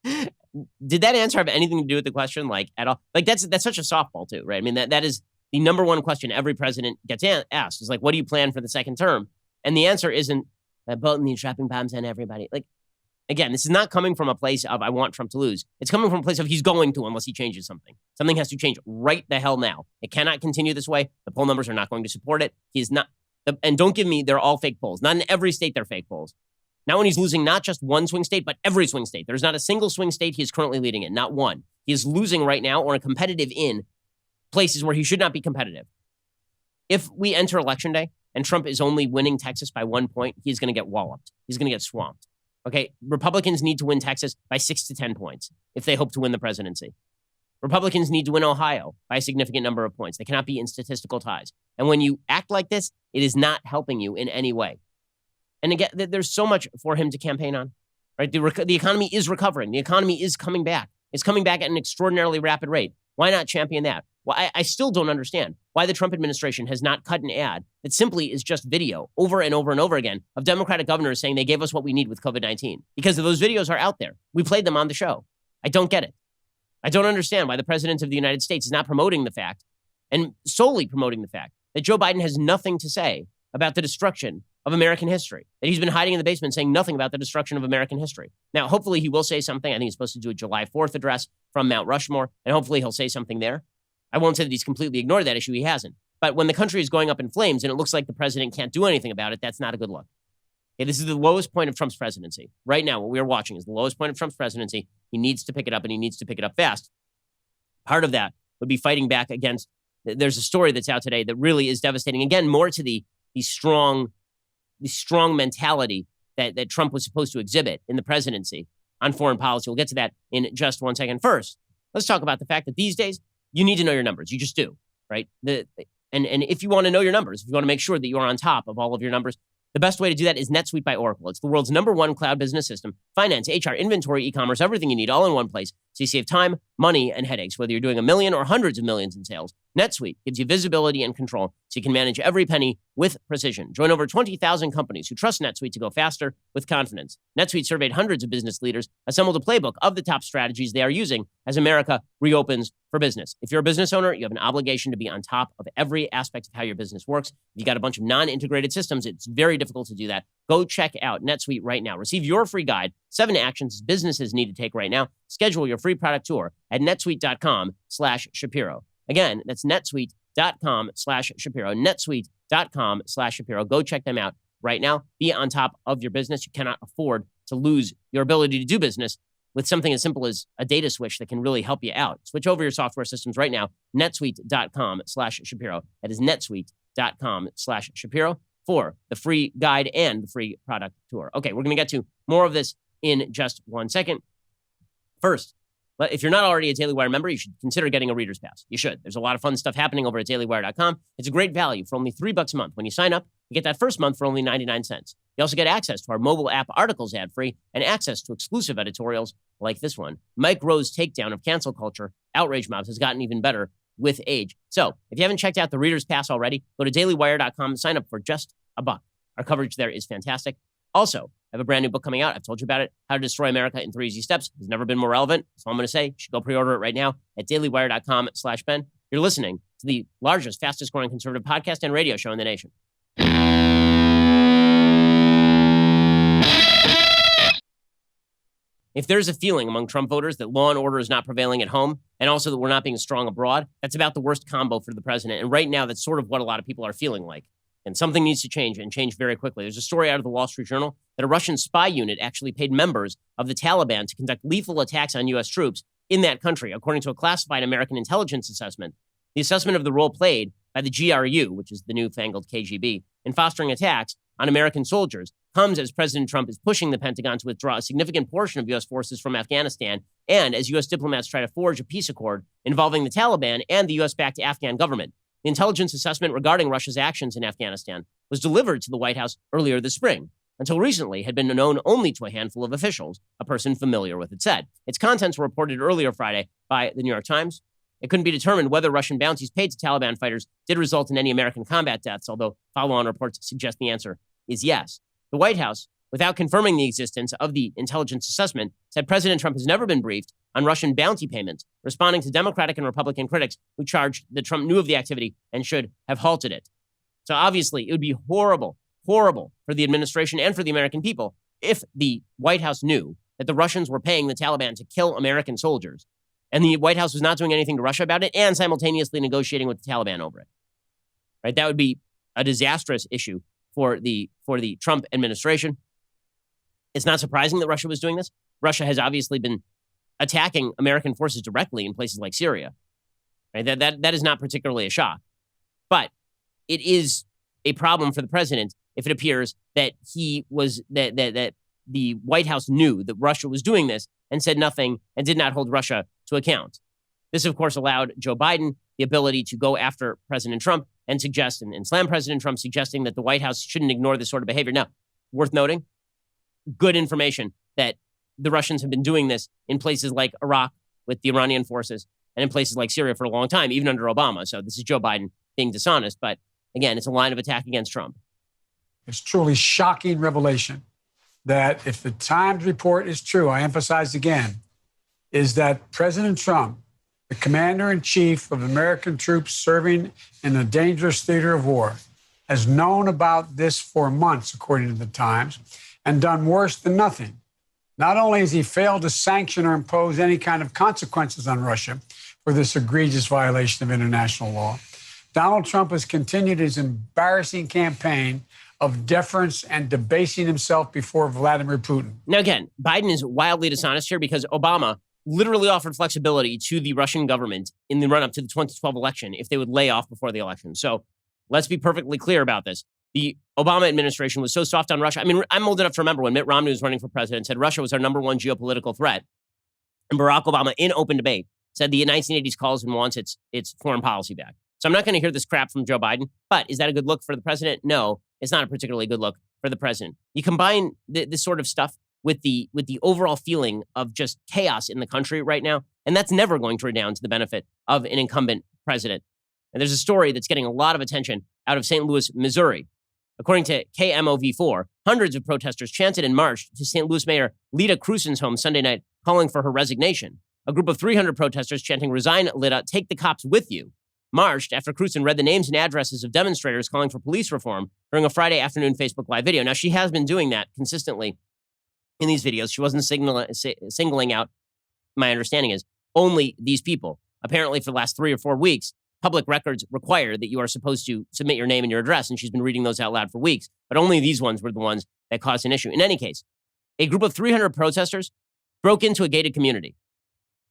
Did that answer have anything to do with the question, at all? That's such a softball too, right? I mean, that is the number one question every president gets asked is what do you plan for the second term? And the answer isn't Bolton needs dropping bombs on everybody. Again, this is not coming from a place of I want Trump to lose. It's coming from a place of he's going to unless he changes something. Something has to change right the hell now. It cannot continue this way. The poll numbers are not going to support it. He is not. And don't give me, they're all fake polls. Not in every state they're fake polls. Not when he's losing not just one swing state, but every swing state. There's not a single swing state he is currently leading in, not one. He is losing right now or competitive in places where he should not be competitive. If we enter Election Day and Trump is only winning Texas by 1 point, he's going to get walloped. He's going to get swamped. Okay, Republicans need to win Texas by 6 to 10 points if they hope to win the presidency. Republicans need to win Ohio by a significant number of points. They cannot be in statistical ties. And when you act like this, it is not helping you in any way. And again, there's so much for him to campaign on, right? The economy is recovering. The economy is coming back. It's coming back at an extraordinarily rapid rate. Why not champion that? Well, I still don't understand why the Trump administration has not cut an ad that simply is just video over and over and over again of Democratic governors saying they gave us what we need with COVID-19. Because those videos are out there. We played them on the show. I don't get it. I don't understand why the president of the United States is not promoting the fact, and solely promoting the fact, that Joe Biden has nothing to say about the destruction of American history, that he's been hiding in the basement saying nothing about the destruction of American history. Now, hopefully he will say something. I think he's supposed to do a July 4th address from Mount Rushmore, and hopefully he'll say something there. I won't say that he's completely ignored that issue. He hasn't. But when the country is going up in flames and it looks like the president can't do anything about it, that's not a good look. Okay, this is the lowest point of Trump's presidency. Right now, what we are watching is the lowest point of Trump's presidency. He needs to pick it up, and he needs to pick it up fast. Part of that would be fighting back against, there's a story that's out today that really is devastating. Again, more to the strong mentality that Trump was supposed to exhibit in the presidency on foreign policy. We'll get to that in just 1 second. First, let's talk about the fact that these days, you need to know your numbers. You just do, right? And if you want to know your numbers, if you want to make sure that you are on top of all of your numbers, the best way to do that is NetSuite by Oracle. It's the world's #1 cloud business system. Finance, HR, inventory, e-commerce, everything you need all in one place. So you save time, money, and headaches, whether you're doing $1 million or hundreds of millions in sales. NetSuite gives you visibility and control so you can manage every penny with precision. Join over 20,000 companies who trust NetSuite to go faster with confidence. NetSuite surveyed hundreds of business leaders, assembled a playbook of the top strategies they are using as America reopens for business. If you're a business owner, you have an obligation to be on top of every aspect of how your business works. If you got a bunch of non-integrated systems, it's very difficult to do that. Go check out NetSuite right now. Receive your free guide, 7 actions businesses need to take right now. Schedule your free product tour at netsuite.com/Shapiro. Again, that's netsuite.com/Shapiro. netsuite.com/Shapiro. Go check them out right now. Be on top of your business. You cannot afford to lose your ability to do business with something as simple as a data switch that can really help you out. Switch over your software systems right now. netsuite.com/Shapiro. That is netsuite.com/Shapiro for the free guide and the free product tour. Okay, we're going to get to more of this in just 1 second. First, if you're not already a Daily Wire member, you should consider getting a Reader's Pass. You should. There's a lot of fun stuff happening over at dailywire.com. It's a great value for only $3 a month. When you sign up, you get that first month for only 99 cents. You also get access to our mobile app articles ad-free and access to exclusive editorials like this one. Mike Rowe's takedown of cancel culture, outrage mobs, has gotten even better with age. So if you haven't checked out the Reader's Pass already, go to dailywire.com and sign up for just $1. Our coverage there is fantastic. Also, I have a brand new book coming out. I've told you about it. How to Destroy America in 3 Easy Steps. It's never been more relevant. That's all I'm going to say. You should go pre-order it right now at dailywire.com/Ben. You're listening to the largest, fastest growing conservative podcast and radio show in the nation. If there's a feeling among Trump voters that law and order is not prevailing at home, and also that we're not being strong abroad, that's about the worst combo for the president. And right now, that's sort of what a lot of people are feeling like. And something needs to change, and change very quickly. There's a story out of the Wall Street Journal that a Russian spy unit actually paid members of the Taliban to conduct lethal attacks on U.S. troops in that country, according to a classified American intelligence assessment. The assessment of the role played by the GRU, which is the newfangled KGB, in fostering attacks on American soldiers comes as President Trump is pushing the Pentagon to withdraw a significant portion of U.S. forces from Afghanistan, and as U.S. diplomats try to forge a peace accord involving the Taliban and the U.S.-backed Afghan government. The intelligence assessment regarding Russia's actions in Afghanistan was delivered to the White House earlier this spring. Until recently, had been known only to a handful of officials, a person familiar with it said. Its contents were reported earlier Friday by the New York Times. It couldn't be determined whether Russian bounties paid to Taliban fighters did result in any American combat deaths, although follow-on reports suggest the answer is yes. The White House, without confirming the existence of the intelligence assessment, said President Trump has never been briefed on Russian bounty payments, responding to Democratic and Republican critics who charged that Trump knew of the activity and should have halted it. So obviously, it would be horrible for the administration and for the American people if the White House knew that the Russians were paying the Taliban to kill American soldiers, and the White House was not doing anything to Russia about it and simultaneously negotiating with the Taliban over it. Right? That would be a disastrous issue for the Trump administration. It's not surprising that Russia was doing this. Russia has obviously been attacking American forces directly in places like Syria. Right? That is not particularly a shock. But it is a problem for the president if it appears that that the White House knew that Russia was doing this and said nothing and did not hold Russia to account. This, of course, allowed Joe Biden the ability to go after President Trump and suggest and slam President Trump, suggesting that the White House shouldn't ignore this sort of behavior. Now, worth noting, good information that the Russians have been doing this in places like Iraq with the Iranian forces and in places like Syria for a long time, even under Obama. So this is Joe Biden being dishonest. But again, it's a line of attack against Trump. It's truly shocking revelation that if the Times report is true, I emphasize again, is that President Trump, the commander-in-chief of American troops serving in a dangerous theater of war, has known about this for months, according to the Times, and done worse than nothing. Not only has he failed to sanction or impose any kind of consequences on Russia for this egregious violation of international law, Donald Trump has continued his embarrassing campaign of deference and debasing himself before Vladimir Putin. Now, again, Biden is wildly dishonest here because Obama literally offered flexibility to the Russian government in the run-up to the 2012 election if they would lay off before the election. So let's be perfectly clear about this. The Obama administration was so soft on Russia. I mean, I'm old enough to remember when Mitt Romney was running for president, said Russia was our number one geopolitical threat. And Barack Obama, in open debate, said the 1980s calls and wants its foreign policy back. So I'm not going to hear this crap from Joe Biden, but is that a good look for the president? No, it's not a particularly good look for the president. You combine this sort of stuff with the overall feeling of just chaos in the country right now, and that's never going to redound to the benefit of an incumbent president. And there's a story that's getting a lot of attention out of St. Louis, Missouri. According to KMOV4, hundreds of protesters chanted and marched to St. Louis Mayor Lita Crusen's home Sunday night, calling for her resignation. A group of 300 protesters chanting, "Resign, Lita, take the cops with you," marched after Crusen read the names and addresses of demonstrators calling for police reform during a Friday afternoon Facebook Live video. Now, she has been doing that consistently in these videos. She wasn't singling out, my understanding is, only these people. Apparently, for the last 3 or 4 weeks, public records require that you are supposed to submit your name and your address, and she's been reading those out loud for weeks. But only these ones were the ones that caused an issue. In any case, a group of 300 protesters broke into a gated community.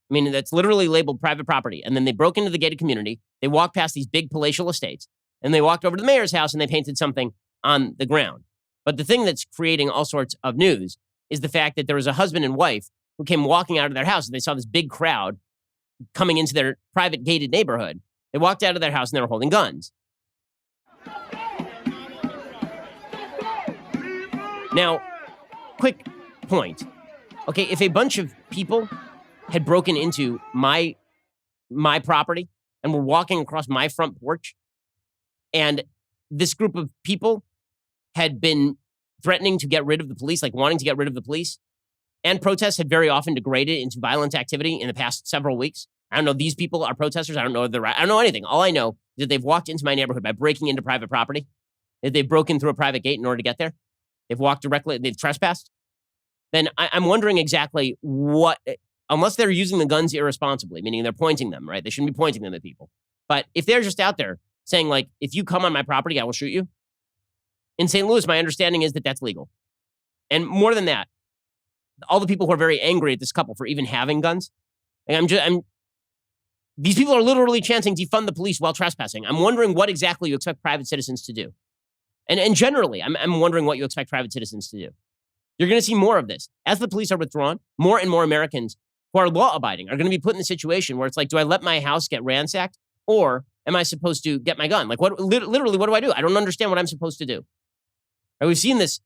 I mean, that's literally labeled private property. And then they broke into the gated community. They walked past these big palatial estates, and they walked over to the mayor's house, and they painted something on the ground. But the thing that's creating all sorts of news is the fact that there was a husband and wife who came walking out of their house, and they saw this big crowd coming into their private gated neighborhood. They walked out of their house, and they were holding guns. Now, quick point. Okay, if a bunch of people had broken into my property and were walking across my front porch, and this group of people had been threatening to get rid of the police, like wanting to get rid of the police, and protests had very often degraded into violent activity in the past several weeks. I don't know, these people are protesters. I don't know I don't know anything. All I know is that they've walked into my neighborhood by breaking into private property, that they've broken through a private gate in order to get there. They've walked directly, they've trespassed. Then I'm wondering exactly what, unless they're using the guns irresponsibly, meaning they're pointing them, right? They shouldn't be pointing them at people. But if they're just out there saying, like, if you come on my property, I will shoot you. In St. Louis, my understanding is that that's legal. And more than that, all the people who are very angry at this couple for even having guns, these people are literally chanting defund the police while trespassing. I'm wondering what exactly you expect private citizens to do. And generally, I'm wondering what you expect private citizens to do. You're going to see more of this. As the police are withdrawn, more and more Americans who are law-abiding are going to be put in a situation where it's like, do I let my house get ransacked, or am I supposed to get my gun? Like, literally, what do I do? I don't understand what I'm supposed to do. Right, we've seen this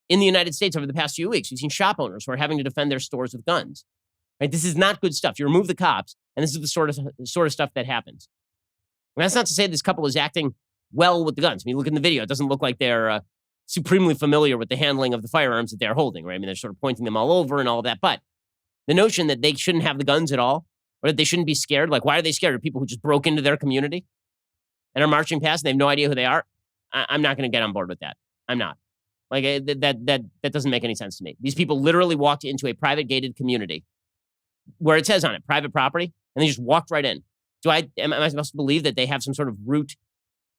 in the United States over the past few weeks. We've seen shop owners who are having to defend their stores with guns. Right? This is not good stuff. You remove the cops, and this is the sort of stuff that happens. And that's not to say this couple is acting well with the guns. I mean, look in the video. It doesn't look like they're supremely familiar with the handling of the firearms that they're holding, right? I mean, they're sort of pointing them all over and all of that. But the notion that they shouldn't have the guns at all, or that they shouldn't be scared, like, why are they scared of people who just broke into their community and are marching past and they have no idea who they are? I'm not going to get on board with that. I'm not. Like, that doesn't make any sense to me. These people literally walked into a private gated community where it says on it, private property, and they just walked right in. Am I supposed to believe that they have some sort of root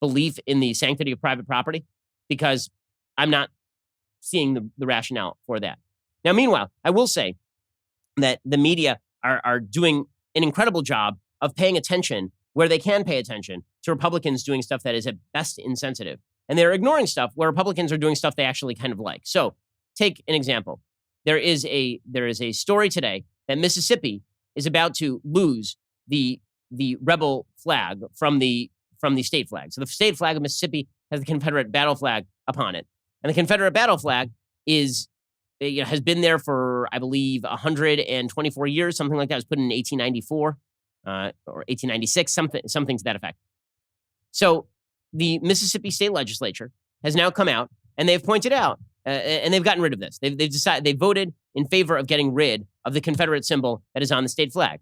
belief in the sanctity of private property? Because I'm not seeing the rationale for that. Now, meanwhile, I will say that the media are doing an incredible job of paying attention where they can pay attention to Republicans doing stuff that is at best insensitive. And they're ignoring stuff where Republicans are doing stuff they actually kind of like. So take an example. There is a story today that Mississippi is about to lose the rebel flag from the state flag. So the state flag of Mississippi has the Confederate battle flag upon it. And the Confederate battle flag has been there for, I believe, 124 years, something like that. It was put in 1894 or 1896, something to that effect. So the Mississippi state legislature has now come out and they've pointed out, and they've gotten rid of this. They voted in favor of getting rid of the Confederate symbol that is on the state flag.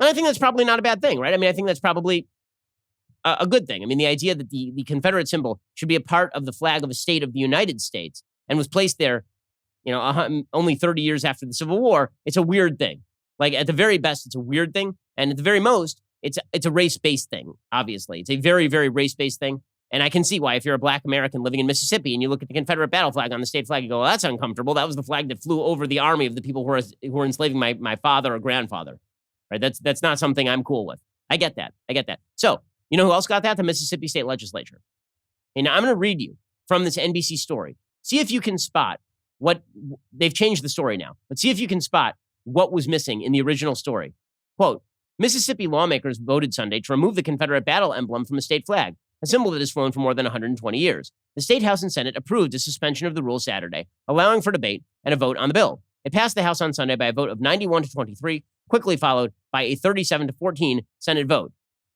And I think that's probably not a bad thing, right? I mean, I think that's probably a good thing. I mean, the idea that the Confederate symbol should be a part of the flag of a state of the United States and was placed there, only 30 years after the Civil War, it's a weird thing. Like, at the very best, it's a weird thing. And at the very most, it's a race-based thing, obviously. It's a very, very race-based thing. And I can see why, if you're a Black American living in Mississippi and you look at the Confederate battle flag on the state flag, you go, well, that's uncomfortable. That was the flag that flew over the army of the people who were enslaving my father or grandfather. Right? That's not something I'm cool with. I get that. So, you know who else got that? The Mississippi state legislature. And I'm going to read you from this NBC story. See if you can spot what they've changed the story now, but see if you can spot what was missing in the original story. Quote, Mississippi lawmakers voted Sunday to remove the Confederate battle emblem from the state flag, a symbol that has flown for more than 120 years. The State House and Senate approved a suspension of the rule Saturday, allowing for debate and a vote on the bill. It passed the House on Sunday by a vote of 91 to 23, quickly followed by a 37 to 14 Senate vote.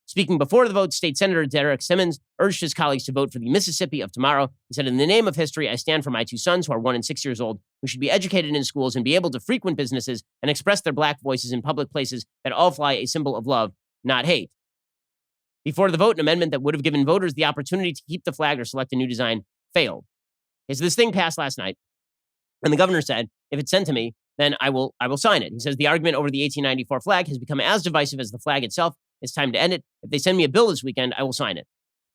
Speaking before the vote, State Senator Derek Simmons urged his colleagues to vote for the Mississippi of tomorrow. He said, in the name of history, I stand for my two sons, who are 1 and 6 years old, who should be educated in schools and be able to frequent businesses and express their Black voices in public places that all fly a symbol of love, not hate. Before the vote, an amendment that would have given voters the opportunity to keep the flag or select a new design failed. Okay, so this thing passed last night, and the governor said, if it's sent to me, then I will sign it. He says the argument over the 1894 flag has become as divisive as the flag itself. It's time to end it. If they send me a bill this weekend, I will sign it.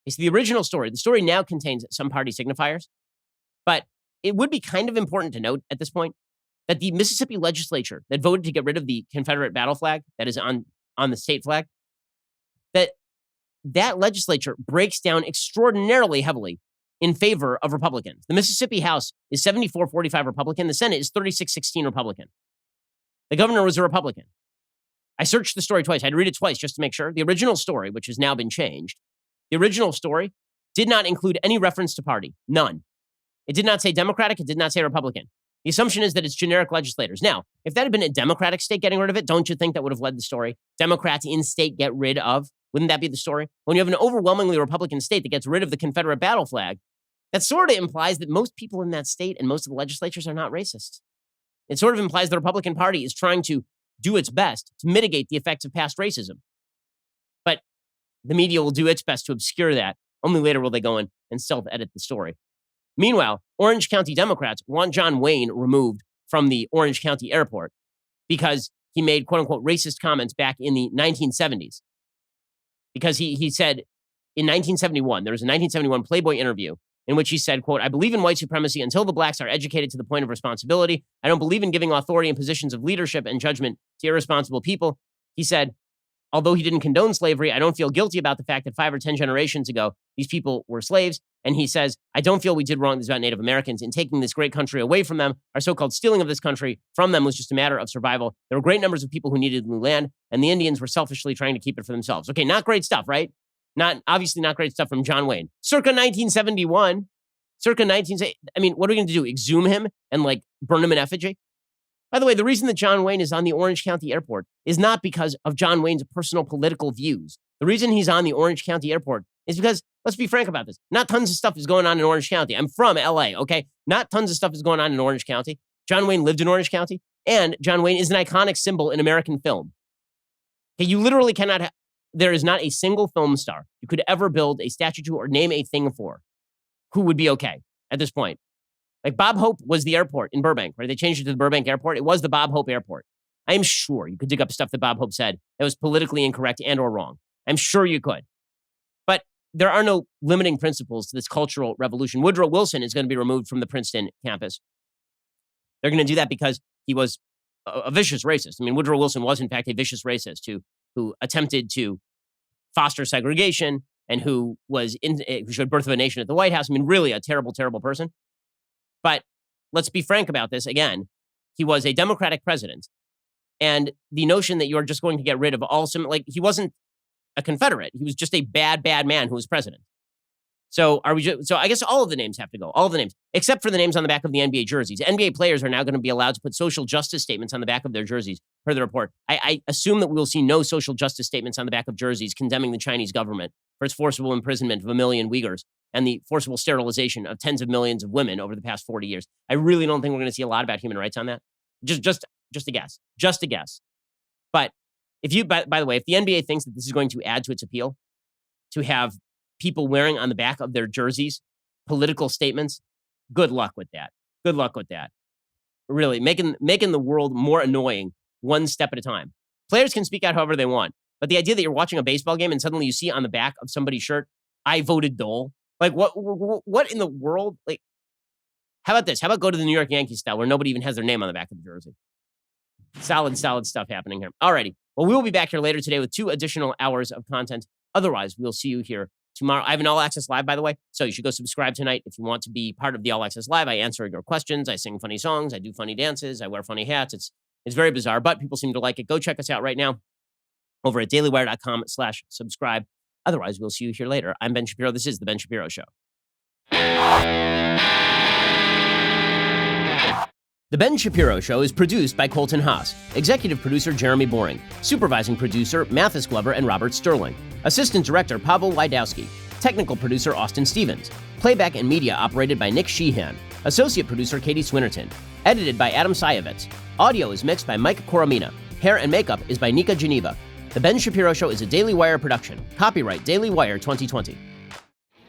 It's the original story. The story now contains some party signifiers, but it would be kind of important to note at this point that the Mississippi legislature that voted to get rid of the Confederate battle flag that is on the state flag, that legislature breaks down extraordinarily heavily in favor of Republicans. The Mississippi House is 74-45 Republican. The Senate is 36-16 Republican. The governor was a Republican. I searched the story twice. I had to read it twice just to make sure. The original story, which has now been changed, the original story did not include any reference to party. None. It did not say Democratic. It did not say Republican. The assumption is that it's generic legislators. Now, if that had been a Democratic state getting rid of it, don't you think that would have led the story? Democrats in state get rid of. Wouldn't that be the story? When you have an overwhelmingly Republican state that gets rid of the Confederate battle flag, that sort of implies that most people in that state and most of the legislatures are not racist. It sort of implies the Republican Party is trying to do its best to mitigate the effects of past racism. But the media will do its best to obscure that. Only later will they go in and self-edit the story. Meanwhile, Orange County Democrats want John Wayne removed from the Orange County airport because he made quote-unquote racist comments back in the 1970s. Because he said in 1971, there was a 1971 Playboy interview in which he said, quote, I believe in white supremacy until the blacks are educated to the point of responsibility. I don't believe in giving authority and positions of leadership and judgment to irresponsible people. He said, although he didn't condone slavery, I don't feel guilty about the fact that 5 or 10 generations ago, these people were slaves. And he says, I don't feel we did wrong about Native Americans in taking this great country away from them. Our so-called stealing of this country from them was just a matter of survival. There were great numbers of people who needed new land, and the Indians were selfishly trying to keep it for themselves. Okay, not great stuff, right? Obviously not great stuff from John Wayne. Circa 1971. I mean, what are we going to do? Exhume him and like burn him in effigy? By the way, the reason that John Wayne is on the Orange County Airport is not because of John Wayne's personal political views. The reason he's on the Orange County Airport is because, let's be frank about this, not tons of stuff is going on in Orange County. I'm from LA, okay? Not tons of stuff is going on in Orange County. John Wayne lived in Orange County, and John Wayne is an iconic symbol in American film. Okay, you literally cannot, there is not a single film star you could ever build a statue to or name a thing for who would be okay at this point. Like Bob Hope was the airport in Burbank, right? They changed it to the Burbank Airport. It was the Bob Hope Airport. I am sure you could dig up stuff that Bob Hope said that was politically incorrect and or wrong. I'm sure you could. But there are no limiting principles to this cultural revolution. Woodrow Wilson is going to be removed from the Princeton campus. They're going to do that because he was a vicious racist. I mean, Woodrow Wilson was, in fact, a vicious racist who attempted to foster segregation and who showed Birth of a Nation at the White House. I mean, really a terrible, terrible person. But let's be frank about this. Again, he was a Democratic president. And the notion that you're just going to get rid of he wasn't a Confederate. He was just a bad, bad man who was president. So I guess all of the names have to go. All of the names, except for the names on the back of the NBA jerseys. NBA players are now going to be allowed to put social justice statements on the back of their jerseys, per the report. I assume that we will see no social justice statements on the back of jerseys condemning the Chinese government for its forcible imprisonment of 1 million Uyghurs and the forcible sterilization of tens of millions of women over the past 40 years. I really don't think we're going to see a lot about human rights on that. Just a guess. Just a guess. But by the way, if the NBA thinks that this is going to add to its appeal, to have people wearing on the back of their jerseys political statements, good luck with that. Good luck with that. Really, making the world more annoying one step at a time. Players can speak out however they want, but the idea that you're watching a baseball game and suddenly you see on the back of somebody's shirt, "I voted Dole." Like, what in the world? Like, how about this? How about go to the New York Yankees style where nobody even has their name on the back of the jersey? Solid stuff happening here. Alrighty. Well, we will be back here later today with 2 additional hours of content. Otherwise, we'll see you here tomorrow. I have an All Access Live, by the way, so you should go subscribe tonight if you want to be part of the All Access Live. I answer your questions. I sing funny songs. I do funny dances. I wear funny hats. It's very bizarre, but people seem to like it. Go check us out right now over at dailywire.com/subscribe. Otherwise, we'll see you here later. I'm Ben Shapiro. This is The Ben Shapiro Show. The Ben Shapiro Show is produced by Colton Haas, executive producer Jeremy Boring, supervising producer Mathis Glover and Robert Sterling, assistant director Pavel Wydowski, technical producer Austin Stevens, playback and media operated by Nick Sheehan, associate producer Katie Swinnerton, edited by Adam Sayevitz. Audio is mixed by Mike Coromina. Hair and makeup is by Nika Geneva. The Ben Shapiro Show is a Daily Wire production. Copyright Daily Wire 2020.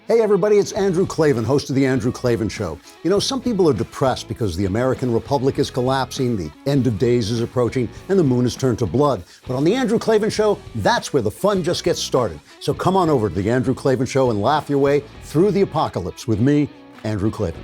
Hey everybody, it's Andrew Klavan, host of The Andrew Klavan Show. You know, some people are depressed because the American Republic is collapsing, the end of days is approaching, and the moon has turned to blood. But on The Andrew Klavan Show, that's where the fun just gets started. So come on over to The Andrew Klavan Show and laugh your way through the apocalypse with me, Andrew Klavan.